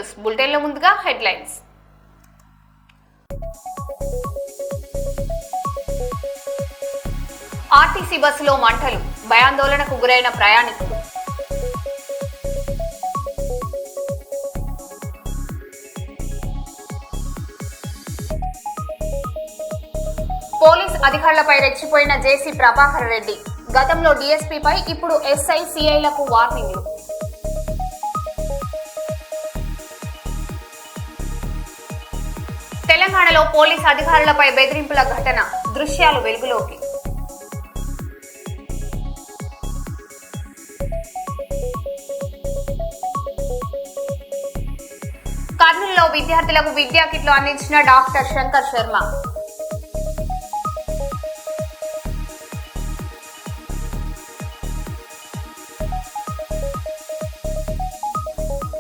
News బులెటిన్లో ముందుగా headlines. RTC బస్సులో మంటలు, భయాందోళనకు గురైన ప్రయాణికులు. పోలీస్ అధికారులపై రెచ్చిపోయిన జేసీ ప్రభాకర్ రెడ్డి. గతంలో డీఎస్పీపై ఇప్పుడు ఎస్ఐ సిఐలకు వార్నింగ్లు. తెలంగాణలో పోలీస్ అధికారులపై బెదిరింపుల ఘటన, దృశ్యాలు వెలుగులోకి. కర్నూలులో విద్యార్థులకు విద్యా కిట్లు అందించిన డాక్టర్ శంకర్ శర్మ.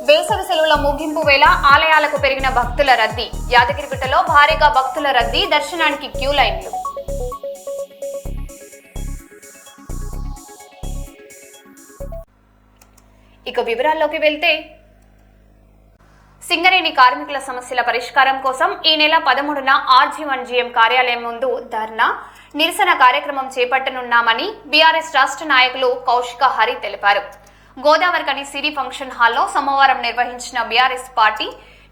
వేసవి సెలవుల ముగింపు వేళ ఆలయాలకు పెరిగిన భక్తుల రద్దీ. యాదగిరిగుట్టలో భారీగా భక్తుల రద్దీ, దర్శనానికి క్యూ లైన్లు. ఇక వివరాల్లోకి వెళ్తే, సింగరేణి కార్మికుల సమస్యల పరిష్కారం కోసం ఈ నెల 13న RG1GM కార్యాలయం ముందు ధర్నా, నిరసన కార్యక్రమం చేపట్టనున్నామని బీఆర్ఎస్ రాష్ట్ర నాయకులు కౌశిక హరి తెలిపారు. గోదావరికని సిరి ఫంక్షన్ హాల్లో సోమవారం నిర్వహించిన బీఆర్ఎస్ పార్టీ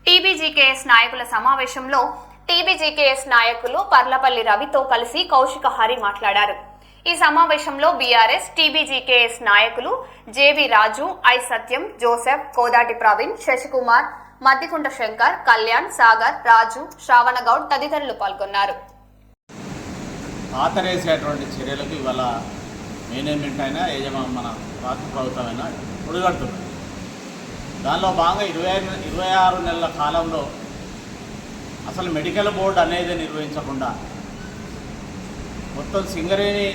టీబీజీకేఎస్ నాయకుల సమావేశంలో టీబీజీకేఎస్ నాయకులు పర్లపల్లి రవితో కలిసి కౌశిక హరి మాట్లాడారు. ఈ సమావేశంలో బీఆర్ఎస్ టీబీజీకేఎస్ నాయకులు JV Raju, I Satyam, Joseph, Kodati Praveen, Shashikumar, Maddikunta Shankar, Kalyan, Sagar, Raju, Shravan Goud తదితరులు పాల్గొన్నారు. ఆతరేసేటువంటి చర్యలకు ఇవాళ మేనేజ్మెంట్ అయినా మన రాష్ట్ర ప్రభుత్వం అయినా ఒడిగడుతుంది. దానిలో భాగంగా 26 నెలల కాలంలో అసలు మెడికల్ బోర్డు అనేది నిర్వహించకుండా మొత్తం సింగరేణి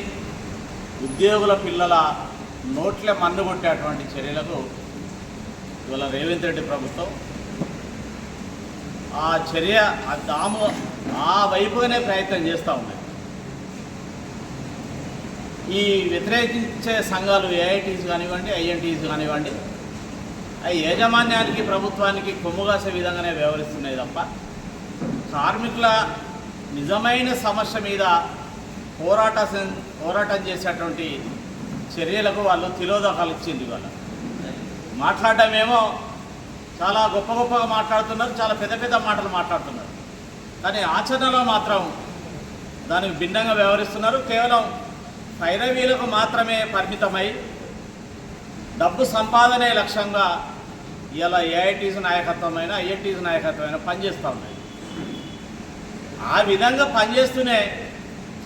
ఉద్యోగుల పిల్లల నోట్లే మన్ను కొట్టేటువంటి చర్యలకు ఇవాళ రేవంత్ రెడ్డి ప్రభుత్వం ఆ చర్య ఆ వైపుగానే ప్రయత్నం చేస్తూ ఉన్నాయి. ఈ వ్యతిరేకించే సంఘాలు ఏఐటీస్ కానివ్వండి, ఐఎన్టీస్ కానివ్వండి, అవి యాజమాన్యానికి ప్రభుత్వానికి కొమ్ముగాసే విధంగానే వ్యవహరిస్తున్నాయి తప్ప కార్మికుల నిజమైన సమస్య మీద పోరాటం చేసేటువంటి చర్యలకు వాళ్ళు తిలోదకాలు ఇచ్చింది. వాళ్ళు మాట్లాడటమేమో చాలా గొప్పగా మాట్లాడుతున్నారు, చాలా పెద్ద మాటలు మాట్లాడుతున్నారు, కానీ ఆచరణలో మాత్రం దానికి భిన్నంగా వ్యవహరిస్తున్నారు. కేవలం పైరవీలకు మాత్రమే పరిమితమై డబ్బు సంపాదనే లక్ష్యంగా ఇలా ఏఐటీస్ నాయకత్వమైన ఐఎన్టీస్ నాయకత్వమైన పనిచేస్తూ ఉన్నాయి. ఆ విధంగా పనిచేస్తూనే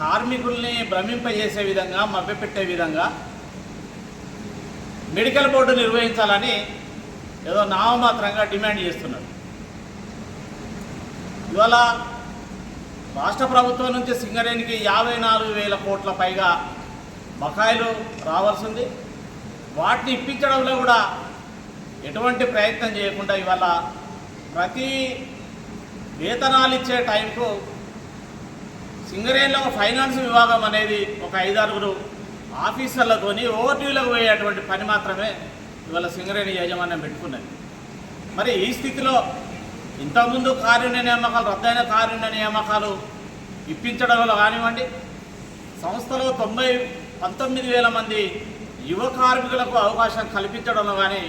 కార్మికుల్ని భ్రమింపజేసే విధంగా, మభ్యపెట్టే విధంగా మెడికల్ బోర్డు నిర్వహించాలని ఏదో నామమాత్రంగా డిమాండ్ చేస్తున్నారు. ఇవాళ రాష్ట్ర ప్రభుత్వం నుంచి సింగరేణికి 54,000 కోట్ల పైగా బకాయిలు రావాల్సింది. వాటిని ఇప్పించడంలో కూడా ఎటువంటి ప్రయత్నం చేయకుండా ఇవాళ ప్రతి వేతనాలు ఇచ్చే టైంకు సింగరేణిలో ఫైనాన్స్ విభాగం అనేది ఒక 5-6 ఆఫీసర్లతోని ఓటీలకు పోయేటువంటి పని మాత్రమే ఇవాళ సింగరేణి యాజమాన్యం పెట్టుకున్నది. మరి ఈ స్థితిలో ఇంతకుముందు కారుణ్య నియామకాలు, రద్దయిన కారుణ్య నియామకాలు ఇప్పించడంలో కానివ్వండి, సంస్థలో 19,000 మంది యువ కార్మికులకు అవకాశం కల్పించడంలో కానీ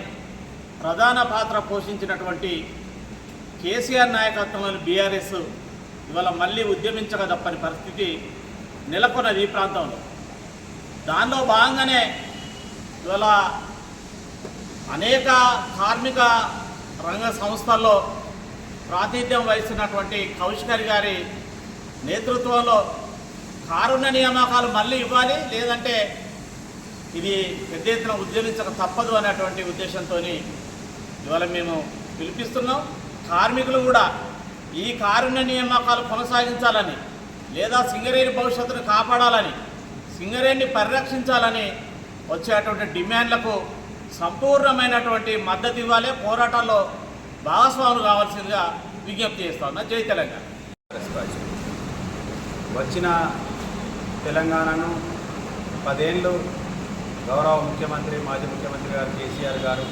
ప్రధాన పాత్ర పోషించినటువంటి కేసీఆర్ నాయకత్వంలోని బీఆర్ఎస్ ఇవాళ మళ్ళీ ఉద్యమించక తప్పని పరిస్థితి నెలకొన్నది ఈ ప్రాంతంలో. దానిలో భాగంగానే ఇవాళ అనేక కార్మిక రంగ సంస్థల్లో ప్రాతినిధ్యం వహిస్తున్నటువంటి కౌశికర్ గారి నేతృత్వంలో కారుణ్య నియామకాలు మళ్ళీ ఇవ్వాలి, లేదంటే ఇది పెద్ద ఎత్తున ఉద్యమించక తప్పదు అనేటువంటి ఉద్దేశంతో ఇవాళ మేము పిలిపిస్తున్నాం. కార్మికులు కూడా ఈ కారుణ్య నియామకాలు కొనసాగించాలని, లేదా సింగరేణి భవిష్యత్తును కాపాడాలని, సింగరేణిని పరిరక్షించాలని వచ్చేటువంటి డిమాండ్లకు సంపూర్ణమైనటువంటి మద్దతు ఇవ్వాలి, పోరాటాల్లో భాగస్వాములు కావాల్సిందిగా విజ్ఞప్తి చేస్తా ఉన్నా. జై తెలంగాణ. వచ్చిన తెలంగాణను 10 ఏళ్ళు గౌరవ ముఖ్యమంత్రి, మాజీ ముఖ్యమంత్రి గారు కేసీఆర్ గారు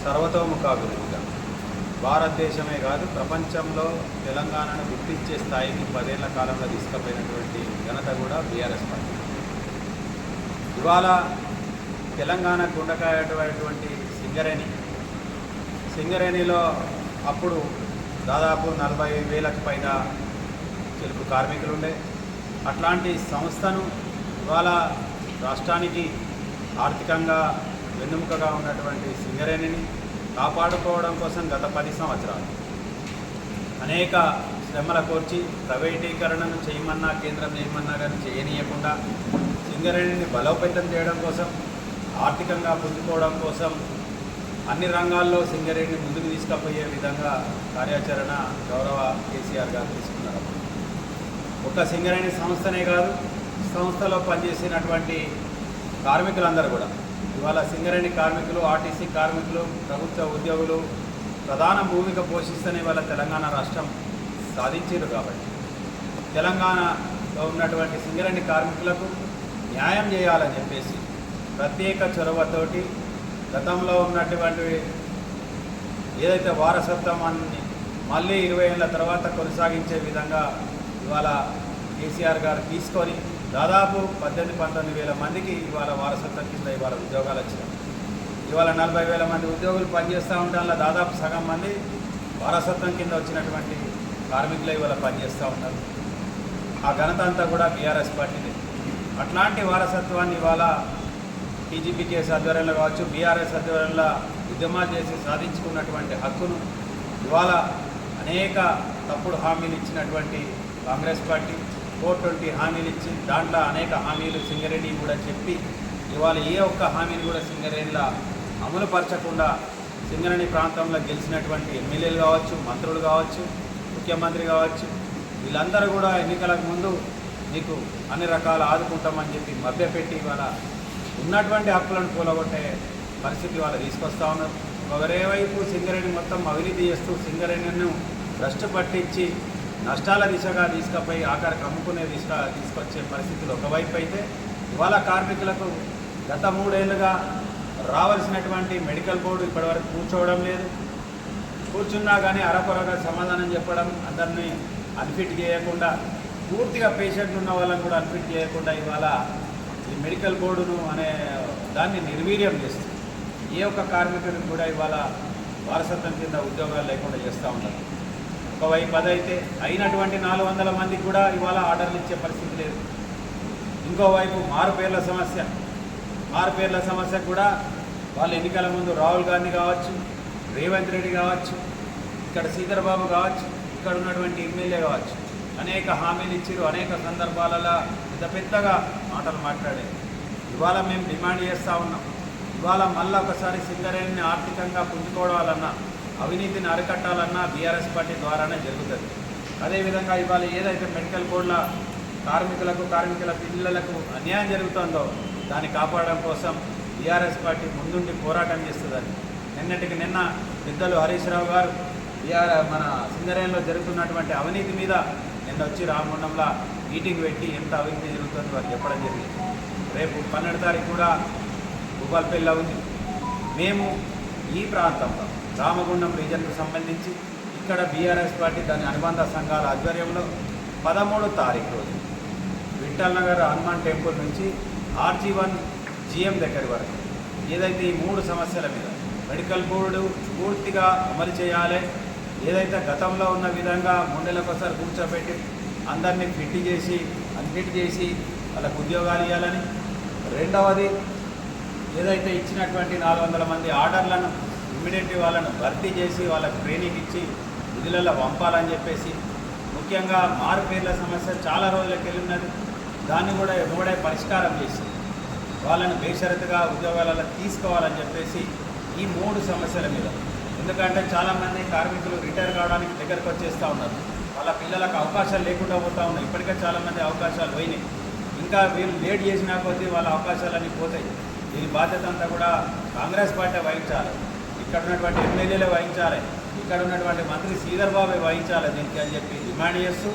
సర్వతోముఖాభివృద్ధిగా భారతదేశమే కాదు ప్రపంచంలో తెలంగాణను గుర్తించే స్థాయికి 10 ఏళ్ల కాలంలో తీసుకుపోయినటువంటి ఘనత కూడా బీఆర్ఎస్ పార్టీ. ఇవాళ తెలంగాణ గుండకాయటువంటి సింగరేణిలో అప్పుడు దాదాపు 40,000కు పైగా చెరుకు కార్మికులు ఉండే అట్లాంటి సంస్థను ఇవాళ రాష్ట్రానికి ఆర్థికంగా వెన్నెముకగా ఉన్నటువంటి సింగరేణిని కాపాడుకోవడం కోసం గత 10 సంవత్సరాలు అనేక శ్రమల కోర్చి ప్రైవేటీకరణను చేయమన్నా కేంద్రం చేయమన్నా కానీ చేయనీయకుండా సింగరేణిని బలోపేతం చేయడం కోసం ఆర్థికంగా పుంజుకోవడం కోసం అన్ని రంగాల్లో సింగరేణిని ముందుకు తీసుకుపోయే విధంగా కార్యాచరణ గౌరవ కేసీఆర్ గారు తీసుకున్నారు. ఒక సింగరేణి సంస్థనే కాదు, సంస్థలో పనిచేసినటువంటి కార్మికులందరూ కూడా ఇవాళ సింగరేణి కార్మికులు, ఆర్టీసీ కార్మికులు, ప్రభుత్వ ఉద్యోగులు ప్రధాన భూమిక పోషిస్తూనే ఇవాళ తెలంగాణ రాష్ట్రం సాధించారు. కాబట్టి తెలంగాణలో ఉన్నటువంటి సింగరేణి కార్మికులకు న్యాయం చేయాలని చెప్పేసి ప్రత్యేక చొరవతోటి గతంలో ఉన్నటువంటి ఏదైతే వారసత్వాన్ని మళ్ళీ 20 ఏళ్ళ తర్వాత కొనసాగించే విధంగా ఇవాళ కేసీఆర్ గారు తీసుకొని దాదాపు 18-19 వేల మందికి ఇవాళ వారసత్వం కింద ఇవాళ ఉద్యోగాలు వచ్చినాయి. ఇవాళ 40,000 మంది ఉద్యోగులు పనిచేస్తూ ఉంటాం, దాదాపు సగం మంది వారసత్వం కింద వచ్చినటువంటి కార్మికులు ఇవాళ పనిచేస్తూ ఉన్నారు. ఆ ఘనత అంతా కూడా బీఆర్ఎస్ పార్టీది. అట్లాంటి వారసత్వాన్ని ఇవాళ టీజీపీకేఎస్ ఆధ్వర్యంలో కావచ్చు, బీఆర్ఎస్ ఆధ్వర్యంలో ఉద్యమాలు చేసి సాధించుకున్నటువంటి హక్కును ఇవాళ అనేక తప్పుడు హామీలు ఇచ్చినటువంటి కాంగ్రెస్ పార్టీ 420 హామీలు ఇచ్చి దాంట్లో అనేక హామీలు సింగరేణి కూడా చెప్పి ఇవాళ ఏ ఒక్క హామీని కూడా సింగరేణిలో అమలు పరచకుండా సింగరేణి ప్రాంతంలో గెలిచినటువంటి ఎమ్మెల్యేలు కావచ్చు, మంత్రులు కావచ్చు, ముఖ్యమంత్రి కావచ్చు, వీళ్ళందరూ కూడా ఎన్నికలకు ముందు మీకు అన్ని రకాల ఆదుకుంటామని చెప్పి మభ్యపెట్టి ఇవాళ ఉన్నటువంటి హక్కులను కూలగొట్టే పరిస్థితి వాళ్ళు తీసుకొస్తా ఉన్నారు. ఒకరేవైపు సింగరేణి మొత్తం అవినీతి చేస్తూ సింగరేణిను భ్రష్టు పట్టించి నష్టాల దిశగా తీసుకుపోయి ఆఖరికి అమ్ముకునే తీసుకొచ్చే పరిస్థితులు ఒకవైపు అయితే, ఇవాళ కార్మికులకు గత 3 ఏళ్ళుగా రావాల్సినటువంటి మెడికల్ బోర్డు ఇప్పటివరకు కూర్చోవడం లేదు. కూర్చున్నా కానీ అరకొరగా సమాధానం చెప్పడం, అందరినీ అన్ఫిట్ చేయకుండా, పూర్తిగా పేషెంట్లు ఉన్న వాళ్ళని కూడా అన్ఫిట్ చేయకుండా ఇవాళ ఈ మెడికల్ బోర్డును అనే దాన్ని నిర్వీర్యం చేస్తుంది. ఏ ఒక్క కార్మికుడికి కూడా ఇవాళ వారసత్వం కింద ఉద్యోగాలు లేకుండా చేస్తూ ఉన్నారు. ఒకవైపు అదైతే అయినటువంటి 400 మందికి కూడా ఇవాళ ఆర్డర్లు ఇచ్చే పరిస్థితి లేదు. ఇంకోవైపు మారుపేర్ల సమస్య కూడా వాళ్ళు ఎన్నికల ముందు రాహుల్ గాంధీ కావచ్చు, రేవంత్ రెడ్డి కావచ్చు, ఇక్కడ శ్రీధర్ బాబు కావచ్చు, ఇక్కడ ఉన్నటువంటి ఎమ్మెల్యే కావచ్చు, అనేక హామీలు ఇచ్చారు. అనేక సందర్భాలలో పెద్దగా మాటలు మాట్లాడారు. ఇవాళ మేము డిమాండ్ చేస్తూ ఉన్నాం, ఇవాళ మళ్ళీ ఒకసారి సింగరేణిని ఆర్థికంగా పుంజుకోవాలన్నా, అవినీతిని అరికట్టాలన్నా బీఆర్ఎస్ పార్టీ ద్వారానే జరుగుతుంది. అదేవిధంగా ఇవాళ ఏదైతే మెడికల్ బోర్డుల కార్మికుల పిల్లలకు అన్యాయం జరుగుతుందో దాన్ని కాపాడడం కోసం బీఆర్ఎస్ పార్టీ ముందుండి పోరాటం చేస్తుందని నిన్న పెద్దలు హరీష్ రావు గారు మన సింగరేణిలో జరుగుతున్నటువంటి అవినీతి మీద నిన్న వచ్చి రామగుండంలో మీటింగ్ పెట్టి ఎంత అవినీతి జరుగుతుందో వారు చెప్పడం జరిగింది. రేపు 12వ తారీఖు కూడా భూపాలపల్లిలో ఉంది. మేము ఈ ప్రాంతంలో రామగుండం రీజన్కు సంబంధించి ఇక్కడ బీఆర్ఎస్ పార్టీ దాని అనుబంధ సంఘాల ఆధ్వర్యంలో 13వ తారీఖు రోజు విఠల్ నగర్ హనుమాన్ టెంపుల్ నుంచి RG1 GM దగ్గర వరకు ఏదైతే ఈ 3 సమస్యల మీద మెడికల్ బోర్డు పూర్తిగా అమలు చేయాలి, ఏదైతే గతంలో ఉన్న విధంగా 3 నెలలకు ఒకసారి కూర్చోబెట్టి అందరినీ అన్ఫిట్ చేసి వాళ్ళకు ఉద్యోగాలు ఇవ్వాలని, రెండవది ఏదైతే ఇచ్చినటువంటి 400 మంది ఆర్డర్లను ఇమ్మీడియట్లీ వాళ్ళను భర్తీ చేసి వాళ్ళకు ట్రైనింగ్ ఇచ్చి విధులలో పంపాలని చెప్పేసి, ముఖ్యంగా మారు పేర్ల సమస్య చాలా రోజులకు వెళ్ళినది, దాన్ని కూడా ఎవడే పరిష్కారం చేసి వాళ్ళని బేషరతుగా ఉద్యోగాలలో తీసుకోవాలని చెప్పేసి ఈ 3 సమస్యల మీద. ఎందుకంటే చాలామంది కార్మికులు రిటైర్ కావడానికి దగ్గరకు వచ్చేస్తూ ఉన్నారు, వాళ్ళ పిల్లలకు అవకాశాలు లేకుండా పోతూ ఉన్నాయి. ఇప్పటికే చాలామంది అవకాశాలు పోయినాయి, ఇంకా వీళ్ళు లేట్ చేసినా కొద్దీ వాళ్ళ అవకాశాలన్నీ పోతాయి. దీని బాధ్యత అంతా కూడా కాంగ్రెస్ పార్టీ వహించాలి, ఇక్కడ ఉన్నటువంటి ఎమ్మెల్యేలే వహించాలి, ఇక్కడ ఉన్నటువంటి మంత్రి శ్రీధర్ బాబే వహించాలి దీనికి అని చెప్పి డిమాండ్ చేస్తూ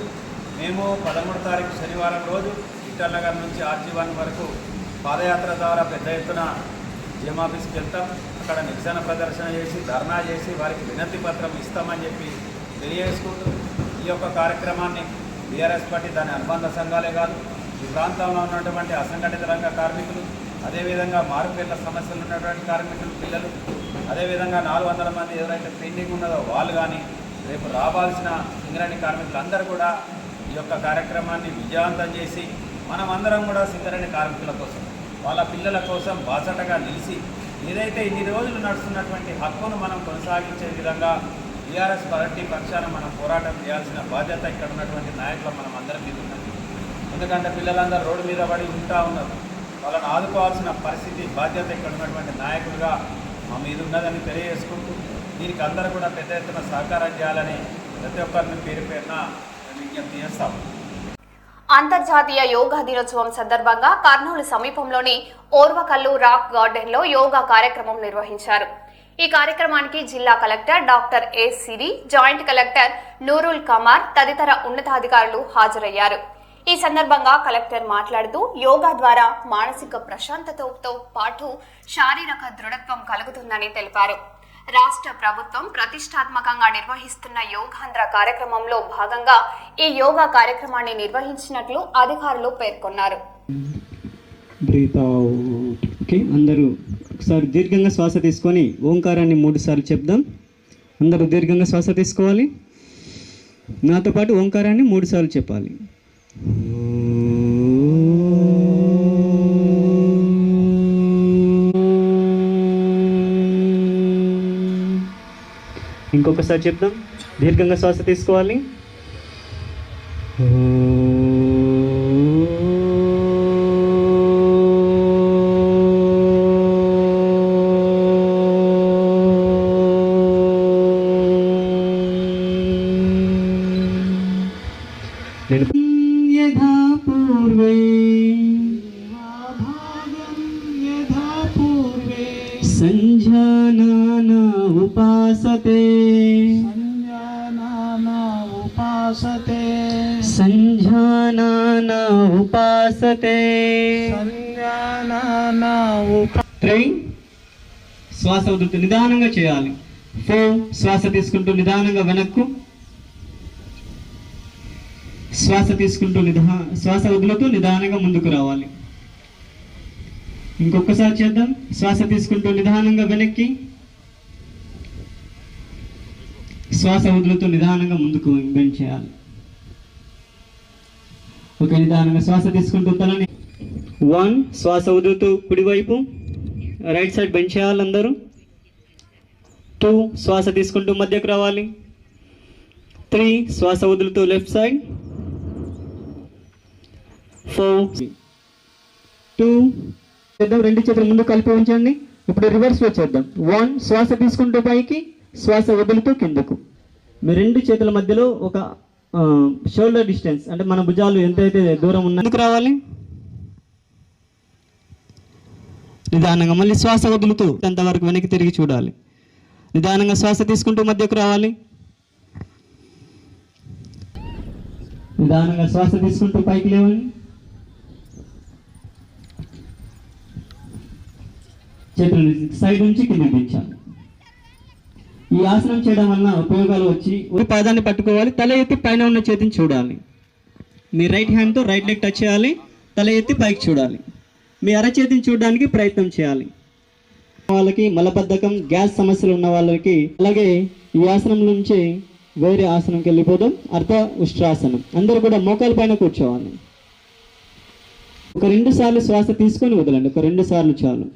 మేము 13వ తారీఖు శనివారం రోజు విఠల్ నగర్ నుంచి RG1 వరకు పాదయాత్ర ద్వారా పెద్ద ఎత్తున GM ఆఫీస్కి వెళ్తాం. అక్కడ నిరసన ప్రదర్శన చేసి ధర్నా చేసి వారికి వినతి పత్రం ఇస్తామని చెప్పి తెలియజేసుకుంటూ ఈ యొక్క కార్యక్రమాన్ని బీఆర్ఎస్ పార్టీ దాని అనుబంధ సంఘాలే కాదు, ఈ ప్రాంతంలో ఉన్నటువంటి అసంఘటిత రంగ కార్మికులు, అదేవిధంగా మారుపేర్ల సమస్యలు ఉన్నటువంటి కార్మికులు పిల్లలు, అదేవిధంగా 400 మంది ఎవరైతే పెండింగ్ ఉన్నదో వాళ్ళు కానీ, రేపు రావాల్సిన సింగరేణి కార్మికులందరూ కూడా ఈ యొక్క కార్యక్రమాన్ని విజయవంతం చేసి మనమందరం కూడా సింగరేణి కార్మికుల కోసం, వాళ్ళ పిల్లల కోసం బాసటగా నిలిచి ఏదైతే ఇన్ని రోజులు నడుస్తున్నటువంటి హక్కును మనం కొనసాగించే విధంగా టీఆర్ఎస్ పార్టీ పక్షాన మనం పోరాటం చేయాల్సిన బాధ్యత ఇక్కడ ఉన్నటువంటి నాయకులు మనం అందరం మీద ఉన్నది. ఎందుకంటే పిల్లలందరూ రోడ్డు మీద పడి ఉంటా ఉన్నారు, వాళ్ళని ఆదుకోవాల్సిన పరిస్థితి బాధ్యత ఇక్కడ ఉన్నటువంటి నాయకులుగా మా మీద ఉన్నదని తెలియజేసుకుంటూ దీనికి అందరూ కూడా పెద్ద ఎత్తున సహకారం చేయాలని ప్రతి ఒక్కరిని పేరు పేరున విజ్ఞప్తి చేస్తాము. అంతర్జాతీయ యోగా దినోత్సవం సందర్భంగా కర్నూలు సమీపంలోని ఓర్వకల్లు రాక్ గార్డెన్లో యోగా కార్యక్రమం నిర్వహించారు. ఈ కార్యక్రమానికి జిల్లా collector doctor A Siri, joint collector Nurul Qamar తదితర ఉన్నతాధికారులు హాజరయ్యారు. ఈ సందర్భంగా కలెక్టర్ మాట్లాడుతూ యోగా ద్వారా మానసిక ప్రశాంతతతో పాటు శారీరక దృఢత్వం కలుగుతుందని తెలిపారు. రాష్ట్ర ప్రభుత్వం ప్రతిష్టాత్మకంగా నిర్వహిస్తున్న యోగాంధ్ర కార్యక్రమంలో భాగంగా ఈ యోగా కార్యక్రమాన్ని నిర్వహించినట్లు అధికారులు పేర్కొన్నారు. అందరూ ఒకసారి దీర్ఘంగా శ్వాస తీసుకొని ఓంకారాన్ని 3 సార్లు చెప్దాం. అందరూ దీర్ఘంగా శ్వాస తీసుకోవాలి. నాతో పాటు ఓంకారాన్ని 3 సార్లు చెప్పాలి. ఇంకొకసారి చెప్దాం. దీర్ఘంగా శ్వాస తీసుకోవాలి. యథా పూర్వే సంజానానా ఉపాసతే సంజానానా ఉపాసతే. శ్వాస వదులుతూ నిదానంగా చేయాలి. 4 శ్వాస తీసుకుంటూ నిదానంగా వెనక్కు, శ్వాస తీసుకుంటూ శ్వాస వదులుతూ నిదానంగా ముందుకు రావాలి. ఇంకొకసారి చేద్దాం. శ్వాస తీసుకుంటూ నిదానంగా వెనక్కి, శ్వాస వదులుతూ నిదానంగా ముందుకు బెండ్ చేయాలి. ఓకే, నిదానంగా శ్వాస తీసుకుంటూ తలని 1 శ్వాస వదులుతూ కుడివైపు రైట్ సైడ్ బెండ్ చేయాలి అందరూ. 2 శ్వాస తీసుకుంటూ మధ్యకు రావాలి. 3 శ్వాస వదులుతూ లెఫ్ట్ సైడ్. 4 2 చేద్దాం. 2 చేతులు ముందు కలిపి ఉంచండి. ఇప్పుడు రివర్స్లో చేద్దాం. 1 శ్వాస తీసుకుంటూ పైకి, శ్వాస వదులుతూ కిందకు. మీ 2 చేతుల మధ్యలో ఒక షోల్డర్ డిస్టెన్స్, అంటే మన భుజాలు ఎంతైతే దూరం ఉన్నా రావాలి. నిదానంగా మళ్ళీ శ్వాస వదులుతూ అంతవరకు వెనక్కి తిరిగి చూడాలి. నిదానంగా శ్వాస తీసుకుంటూ మధ్యకు రావాలి. నిదానంగా శ్వాస తీసుకుంటూ పైకి లేవండి. చేతులు సైడ్ నుంచి కిందకి దించాలి. ఈ ఆసనం చేయడం వలన ఉపయోగాలు వచ్చి ఒక పాదాన్ని పట్టుకోవాలి. తల ఎత్తి పైన ఉన్న చేతిని చూడాలి. మీ రైట్ హ్యాండ్తో రైట్ లెగ్ టచ్ చేయాలి. తల ఎత్తి పైకి చూడాలి. మీ అరచేతిని చూడడానికి ప్రయత్నం చేయాలి. వాళ్ళకి మలబద్ధకం, గ్యాస్ సమస్యలు ఉన్న వాళ్ళకి, అలాగే ఈ ఆసనం నుంచి వేరే ఆసనంకి వెళ్ళిపోదాం. అర్ధ ఉష్ట్రాసనం. అందరూ కూడా మోకాల పైన కూర్చోవాలి. ఒక 2 సార్లు శ్వాస తీసుకొని వదలండి. ఒక 2 సార్లు చాలు.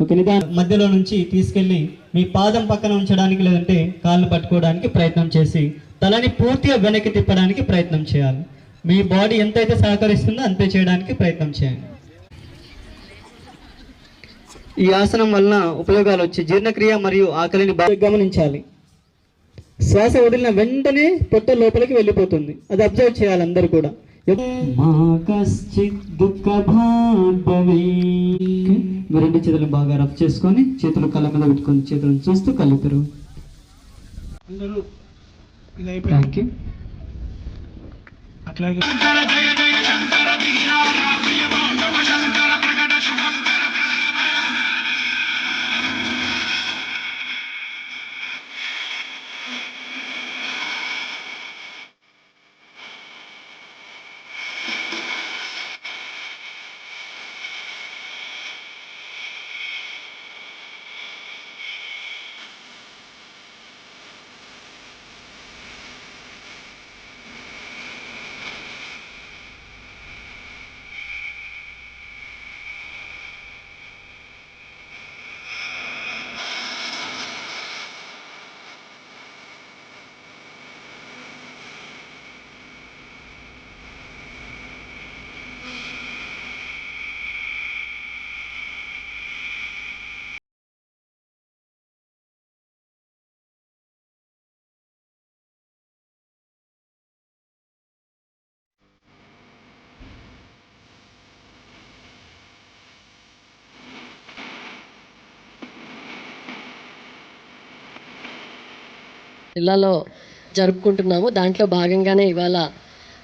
ఒక నిదానం మధ్యలో నుంచి తీసుకెళ్ళి మీ పాదం పక్కన ఉంచడానికి, లేదంటే కాళ్ళు పట్టుకోవడానికి ప్రయత్నం చేసి తలని పూర్తిగా వెనక్కి తిప్పడానికి ప్రయత్నం చేయాలి. మీ బాడీ ఎంతైతే సహకరిస్తుందో అంతే చేయడానికి ప్రయత్నం చేయండి. ఈ ఆసనం వలన ఉపయోగాలు వచ్చి జీర్ణక్రియ మరియు ఆకలిని బాగా గమనించాలి. శ్వాస వదిలిన వెంటనే పొట్ట లోపలికి వెళ్ళిపోతుంది. అది అబ్జర్వ్ చేయాలి అందరూ కూడా. మీరు 2 చేతులు బాగా రఫ్ చేసుకొని చేతులు కళ్ళ మీద పెట్టుకొని చేతులను చూస్తూ కలుపుతారు. అట్లాగే జిల్లాలో జరుపుకుంటున్నాము. దాంట్లో భాగంగానే ఇవాళ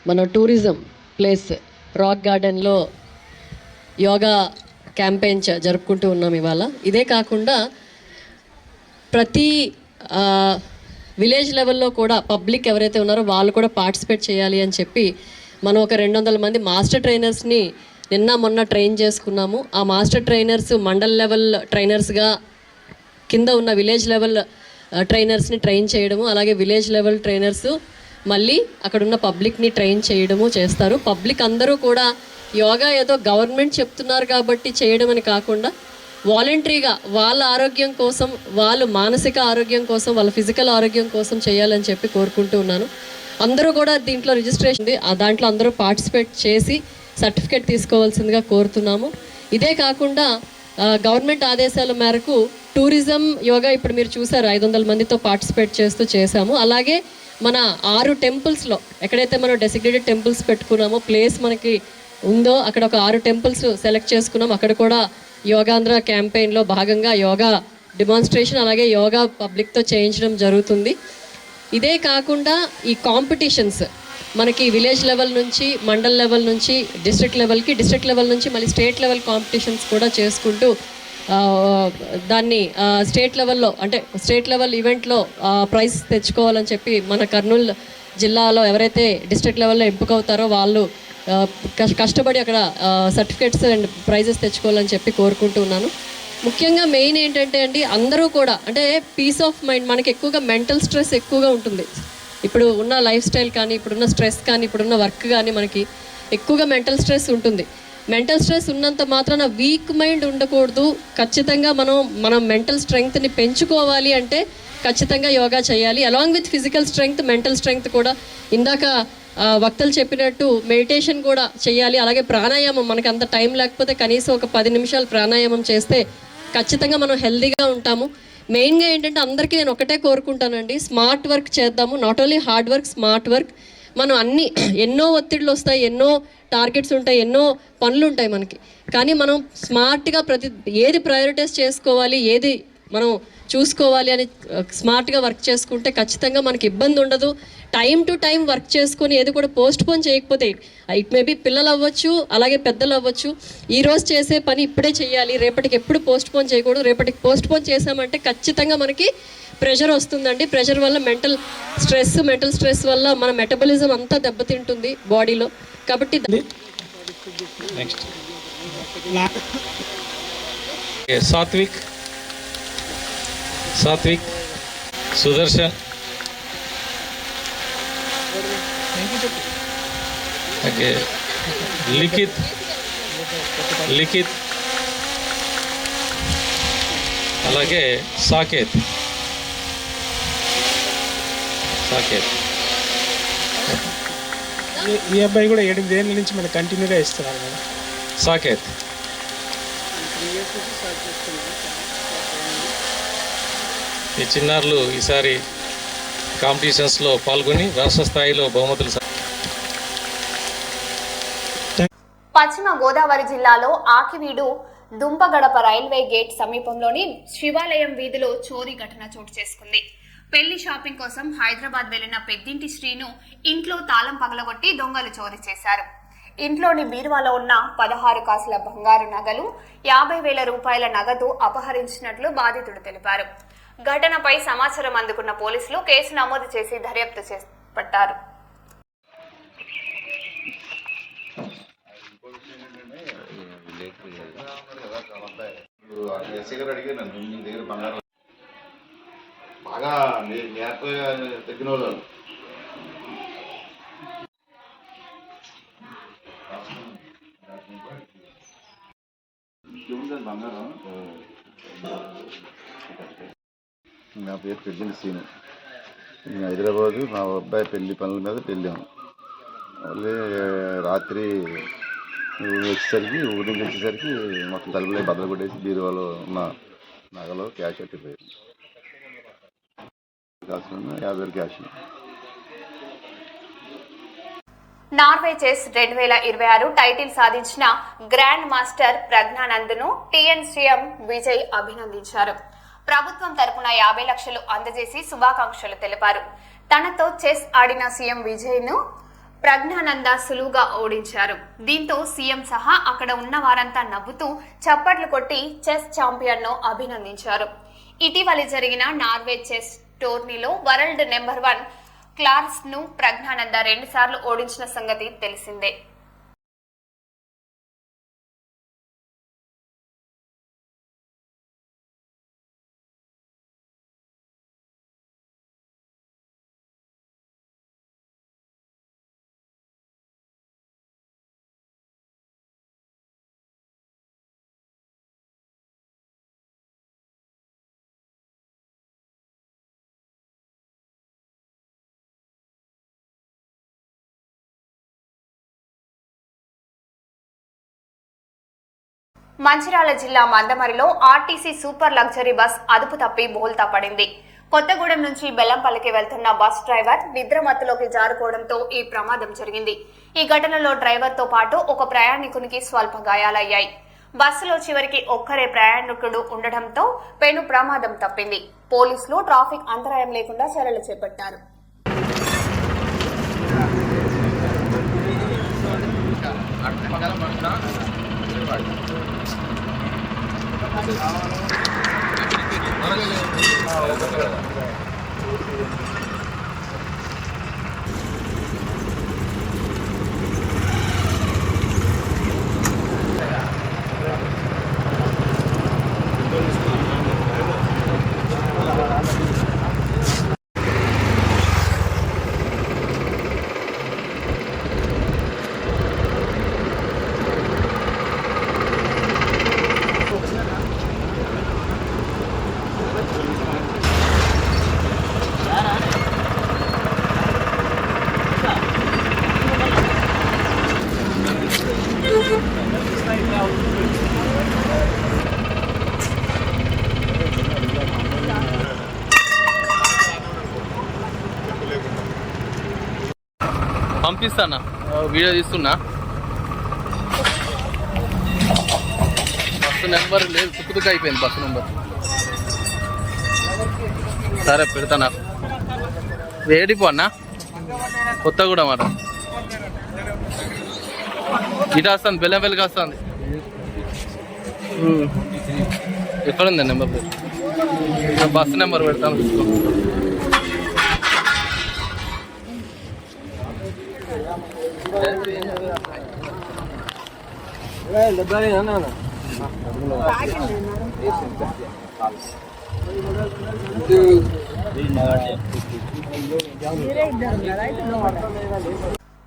మన టూరిజం ప్లేస్ రాక్ గార్డెన్లో యోగా క్యాంపెయిన్ జరుపుకుంటూ ఉన్నాం ఇవాళ. ఇదే కాకుండా ప్రతి విలేజ్ లెవెల్లో కూడా పబ్లిక్ ఎవరైతే ఉన్నారో వాళ్ళు కూడా పార్టిసిపేట్ చేయాలి అని చెప్పి మనం ఒక 200 మంది మాస్టర్ ట్రైనర్స్ని నిన్న మొన్న ట్రైన్ చేసుకున్నాము. ఆ మాస్టర్ ట్రైనర్స్ మండల్ లెవెల్ ట్రైనర్స్గా కింద ఉన్న విలేజ్ లెవెల్ ట్రైనర్స్ని ట్రైన్ చేయడము, అలాగే విలేజ్ లెవెల్ ట్రైనర్స్ మళ్ళీ అక్కడున్న పబ్లిక్ని ట్రైన్ చేయడము చేస్తారు. పబ్లిక్ అందరూ కూడా యోగా ఏదో గవర్నమెంట్ చెప్తున్నారు కాబట్టి చేయడం అని కాకుండా వాలంటరీగా వాళ్ళ ఆరోగ్యం కోసం, వాళ్ళ మానసిక ఆరోగ్యం కోసం, వాళ్ళ ఫిజికల్ ఆరోగ్యం కోసం చేయాలని చెప్పి కోరుకుంటూ ఉన్నాను. అందరూ కూడా దీంట్లో రిజిస్ట్రేషన్ ఉంది, దాంట్లో అందరూ పార్టిసిపేట్ చేసి సర్టిఫికేట్ తీసుకోవాల్సిందిగా కోరుతున్నాము. ఇదే కాకుండా గవర్నమెంట్ ఆదేశాల మేరకు టూరిజం యోగా ఇప్పుడు మీరు చూసారు 500 మందితో పార్టిసిపేట్ చేసాము. అలాగే మన 6 టెంపుల్స్లో ఎక్కడైతే మనం డెసిగ్నేటెడ్ టెంపుల్స్ పెట్టుకున్నామో, ప్లేస్ మనకి ఉందో అక్కడ ఒక 6 టెంపుల్స్ సెలెక్ట్ చేసుకున్నాం. అక్కడ కూడా యోగాంధ్ర క్యాంపెయిన్లో భాగంగా యోగా డెమాన్స్ట్రేషన్ అలాగే యోగా పబ్లిక్తో చేయించడం జరుగుతుంది. ఇదే కాకుండా ఈ కాంపిటీషన్స్ మనకి విలేజ్ లెవెల్ నుంచి మండల్ లెవెల్ నుంచి డిస్ట్రిక్ట్ లెవెల్ నుంచి మళ్ళీ స్టేట్ లెవెల్ కాంపిటీషన్స్ కూడా చేసుకుంటూ దాన్ని స్టేట్ లెవెల్లో అంటే స్టేట్ లెవెల్ ఈవెంట్లో ప్రైజ్ తెచ్చుకోవాలని చెప్పి మన కర్నూలు జిల్లాలో ఎవరైతే డిస్ట్రిక్ట్ లెవెల్లో ఎంపికవుతారో వాళ్ళు కష్టపడి అక్కడ సర్టిఫికేట్స్ అండ్ ప్రైజెస్ తెచ్చుకోవాలని చెప్పి కోరుకుంటున్నాను. ముఖ్యంగా మెయిన్ ఏంటంటే అండి, అందరూ కూడా అంటే పీస్ ఆఫ్ మైండ్, మనకి ఎక్కువగా మెంటల్ స్ట్రెస్ ఎక్కువగా ఉంటుంది. ఇప్పుడు ఉన్న లైఫ్ స్టైల్ కానీ, ఇప్పుడున్న స్ట్రెస్ కానీ, ఇప్పుడున్న వర్క్ కానీ మనకి ఎక్కువగా మెంటల్ స్ట్రెస్ ఉంటుంది. మెంటల్ స్ట్రెస్ ఉన్నంత మాత్రాన వీక్ మైండ్ ఉండకూడదు. ఖచ్చితంగా మనం మెంటల్ స్ట్రెంగ్త్ని పెంచుకోవాలి అంటే ఖచ్చితంగా యోగా చేయాలి. Along with physical strength, mental strength కూడా ఇందాక వక్తలు చెప్పినట్టు మెడిటేషన్ కూడా చేయాలి. అలాగే ప్రాణాయామం, మనకి అంత టైం లేకపోతే కనీసం ఒక 10 నిమిషాలు ప్రాణాయామం చేస్తే ఖచ్చితంగా మనం హెల్తీగా ఉంటాము. మెయిన్గా ఏంటంటే అందరికీ నేను ఒకటే కోరుకుంటానండి, స్మార్ట్ వర్క్ చేద్దాము. Not only hard work, smart work. మనం ఎన్నో ఒత్తిడులు వస్తాయి, ఎన్నో టార్గెట్స్ ఉంటాయి, ఎన్నో పనులు ఉంటాయి మనకి. కానీ మనం స్మార్ట్గా ఏది ప్రయారిటైజ్ చేసుకోవాలి, ఏది మనం చూసుకోవాలి అని స్మార్ట్గా వర్క్ చేసుకుంటే ఖచ్చితంగా మనకి ఇబ్బంది ఉండదు. టైం టు టైం వర్క్ చేసుకొని ఏది కూడా పోస్ట్ పోన్ చేయకపోతే, ఇట్ మేబీ పిల్లలు అవ్వచ్చు అలాగే పెద్దలు అవ్వచ్చు, ఈరోజు చేసే పని ఇప్పుడే చేయాలి, రేపటికి ఎప్పుడు పోస్ట్ పోన్ చేయకూడదు. రేపటికి పోస్ట్ పోన్ చేసామంటే ఖచ్చితంగా మనకి ప్రెషర్ వస్తుందండి. ప్రెషర్ వల్ల మెంటల్ స్ట్రెస్ వల్ల మన మెటబాలిజం అంతా దెబ్బతింటుంది బాడీలో. కాబట్టి నెక్స్ట్ సాత్విక్, సుదర్శన్, ఓకే, లిఖిత్ అలాగే సాకేత్. ఈ అబ్బాయి కూడా 8 ఏళ్ళ నుంచి మనకు కంటిన్యూగా ఇస్తున్నారు కదా. సాకేత్ ఈ చిన్నారులు ఈసారి కాంపిటీషన్స్లో పాల్గొని రాష్ట్ర స్థాయిలో బహుమతులు. పశ్చిమ గోదావరి జిల్లాలో ఆకివీడు దుంపగడప రైల్వే గేట్ సమీపంలోని శివాలయం వీధిలో చోరీ ఘటన చోటు చేసుకుంది. పెళ్లి షాపింగ్ కోసం హైదరాబాద్ వెళ్లిన పెద్దింటి శ్రీను ఇంట్లో తాళం పగలగొట్టి దొంగలు చోరీ చేశారు. ఇంట్లోని బీరువాలో ఉన్న 16 కాసుల బంగారు నగలు, 50,000 రూపాయల నగదు అపహరించినట్లు బాధితుడు తెలిపారు. ఘటనపై సమాచారం అందుకున్న పోలీసులు కేసు నమోదు చేసి దర్యాప్తు చేపట్టారు. బాగా తగ్గిన వాళ్ళు బంగారం. నా పేరు పెద్దింటి సీను. నేను హైదరాబాదు మా అబ్బాయి పెళ్లి పనుల మీద వెళ్ళాము. మళ్ళీ రాత్రి వచ్చేసరికి ఊరి నుంచి వచ్చేసరికి మొత్తం తలుపులే బద్దలు కొట్టేసి బీరువాలో ఉన్న నగలు క్యాష్ ఎట్టిపోయారు. కాల్సిన 50,000 క్యాష్. నార్వే చెస్ 2026 టైటిల్ సాధించిన గ్రాండ్ మాస్టర్ ప్రజ్ఞానంద్ ను టీఎన్ సీఎం విజయ్ అభినందించారు. ప్రభుత్వం తరపున 50 లక్షలు అందజేసి శుభాకాంక్షలు తెలిపారు. తనతో చెస్ ఆడిన సీఎం విజయ్ను ప్రజ్ఞానంద సులువుగా ఓడించారు. దీంతో సీఎం సహా అక్కడ ఉన్న వారంతా నవ్వుతూ చప్పట్లు కొట్టి చెస్ ఛాంపియన్ ను అభినందించారు. ఇటీవల జరిగిన నార్వే చెస్ టోర్నీలో వరల్డ్ నెంబర్ 1 క్లార్స్ ను ప్రజ్ఞానంద 2 సార్లు ఓడించిన సంగతి తెలిసిందే. మంచిర్యాల జిల్లా మందమరిలో ఆర్టీసీ సూపర్ లగ్జరీ బస్ అదుపు తప్పి బోల్తా పడింది. కొత్తగూడెం నుంచి బెల్లంపల్లికి వెళ్తున్న బస్ డ్రైవర్ నిద్రమత్తులోకి జారుకోవడంతో ఈ ప్రమాదం జరిగింది. ఈ ఘటనలో డ్రైవర్ తో పాటు ఒక ప్రయాణికునికి స్వల్ప గాయాలయ్యాయి. బస్సులో చివరికి ఒక్కరే ప్రయాణికుడు ఉండడంతో పెను ప్రమాదం తప్పింది. పోలీసులు ట్రాఫిక్ అంతరాయం లేకుండా చర్యలు చేపట్టారు. పంపిస్తానా వీడియో తీస్తున్నా. బస్సు నెంబర్ లేదు, తుక్కుతుక్క అయిపోయింది బస్సు నెంబర్. సరే పెడతానా. ఏడిపో అన్నా, కొత్తగూడెం మాట ఇటు వస్తుంది, బెల్లంపల్లికి వస్తుంది. ఎక్కడుంది నెంబర్ ప్లేట్? బస్సు నెంబర్ పెడతాను.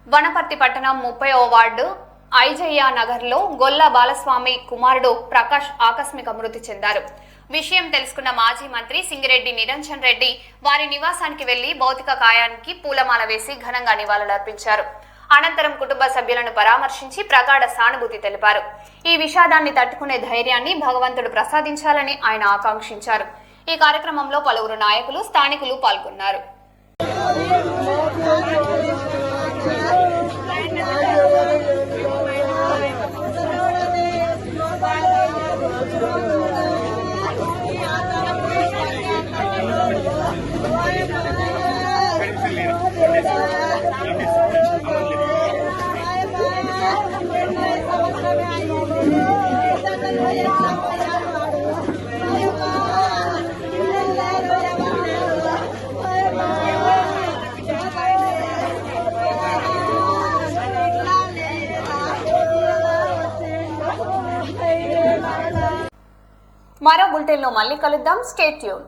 వనపర్తి పట్టణం 30వ వార్డు ఐజయ్య నగర్ లో గొల్ల బాలస్వామి కుమారుడు ప్రకాష్ ఆకస్మిక మృతి చెందారు. విషయం తెలుసుకున్న మాజీ మంత్రి సింగిరెడ్డి నిరంజన్ రెడ్డి వారి నివాసానికి వెళ్లి భౌతిక కాయానికి పూలమాల వేసి ఘనంగా నివాళులర్పించారు. అనంతరం కుటుంబ సభ్యులను పరామర్శించి ప్రగాఢ సానుభూతి తెలిపారు. ఈ విషాదాన్ని తట్టుకునే ధైర్యాన్ని భగవంతుడు ప్రసాదించాలని ఆయన ఆకాంక్షించారు. ఈ కార్యక్రమంలో పలువురు నాయకులు, స్థానికులు పాల్గొన్నారు. మరో బులెటిన్లో మళ్ళీ కలుద్దాం. Stay tune.